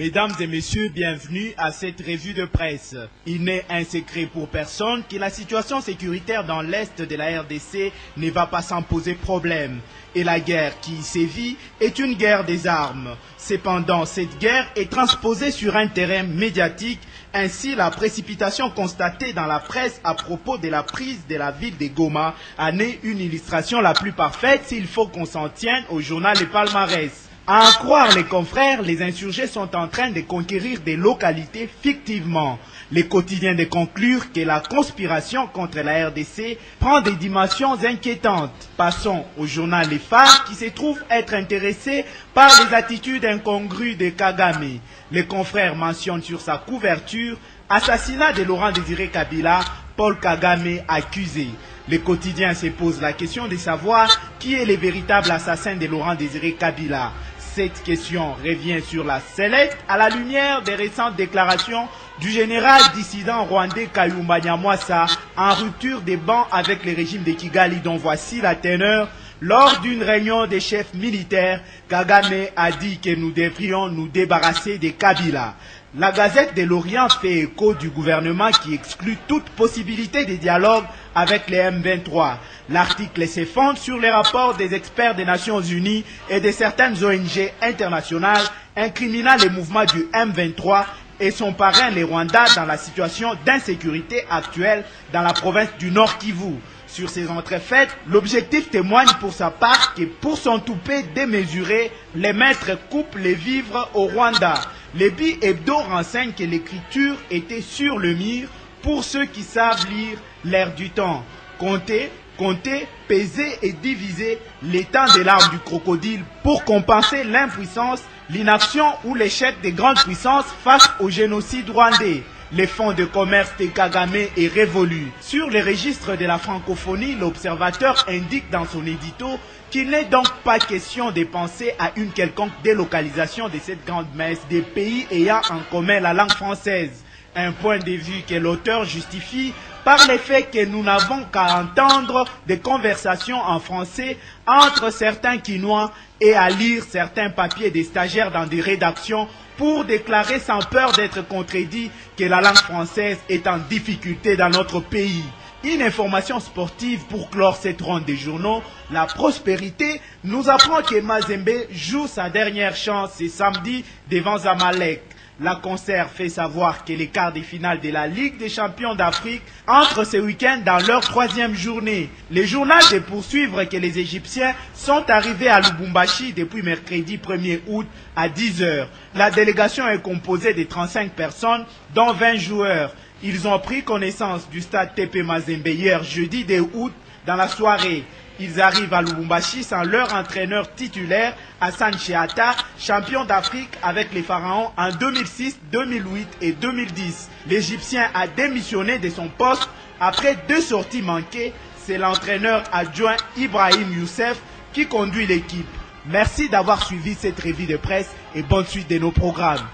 Mesdames et messieurs, bienvenue à cette revue de presse. Il n'est un secret pour personne que la situation sécuritaire dans l'est de la RDC ne va pas sans poser problème. Et la guerre qui y sévit est une guerre des armes. Cependant, cette guerre est transposée sur un terrain médiatique. Ainsi, la précipitation constatée dans la presse à propos de la prise de la ville de Goma en est une illustration la plus parfaite s'il faut qu'on s'en tienne au journal Le Palmarès. À en croire les confrères, les insurgés sont en train de conquérir des localités fictivement. Les quotidiens de conclure que la conspiration contre la RDC prend des dimensions inquiétantes. Passons au journal Les Phares qui se trouve être intéressé par les attitudes incongrues de Kagame. Les confrères mentionnent sur sa couverture « Assassinat de Laurent Désiré Kabila, Paul Kagame accusé ». Les quotidiens se posent la question de savoir qui est le véritable assassin de Laurent Désiré Kabila. Cette question revient sur la sellette à la lumière des récentes déclarations du général dissident rwandais Kayumba Nyamwasa en rupture des bancs avec le régime de Kigali dont voici la teneur. Lors d'une réunion des chefs militaires, Kagame a dit que nous devrions nous débarrasser de Kabila. La Gazette de l'Orient fait écho du gouvernement qui exclut toute possibilité de dialogue avec les M23. L'article se fonde sur les rapports des experts des Nations Unies et de certaines ONG internationales incriminant les mouvements du M23 et son parrain les Rwandais dans la situation d'insécurité actuelle dans la province du Nord Kivu. Sur ces entrefaites, l'objectif témoigne pour sa part que pour son toupet démesuré, les maîtres coupent les vivres au Rwanda. Les bi-hebdo renseignent que l'écriture était sur le mur pour ceux qui savent lire l'air du temps. Compter, peser et diviser les temps de l'arme du crocodile pour compenser l'impuissance, l'inaction ou l'échec des grandes puissances face au génocide rwandais. Les fonds de commerce de Kagame est révolu. Sur les registres de la francophonie, l'observateur indique dans son édito qu'il n'est donc pas question de penser à une quelconque délocalisation de cette grande messe des pays ayant en commun la langue française. Un point de vue que l'auteur justifie par le fait que nous n'avons qu'à entendre des conversations en français entre certains Quinois et à lire certains papiers des stagiaires dans des rédactions pour déclarer sans peur d'être contredit que la langue française est en difficulté dans notre pays. Une information sportive pour clore cette ronde des journaux, la prospérité nous apprend que Mazembe joue sa dernière chance ce samedi devant Zamalek. La Concert fait savoir que les quarts de finale de la Ligue des champions d'Afrique entrent ce week-end dans leur 3e journée. Les journaux de poursuivre que les Égyptiens sont arrivés à Lubumbashi depuis mercredi 1er août à 10 h. La délégation est composée de 35 personnes, dont 20 joueurs. Ils ont pris connaissance du stade TP Mazembe hier jeudi 2 août dans la soirée. Ils arrivent à Lubumbashi sans leur entraîneur titulaire, Hassan Chiata, champion d'Afrique avec les Pharaons en 2006, 2008 et 2010. L'Égyptien a démissionné de son poste après 2 sorties manquées. C'est l'entraîneur adjoint Ibrahim Youssef qui conduit l'équipe. Merci d'avoir suivi cette revue de presse et bonne suite de nos programmes.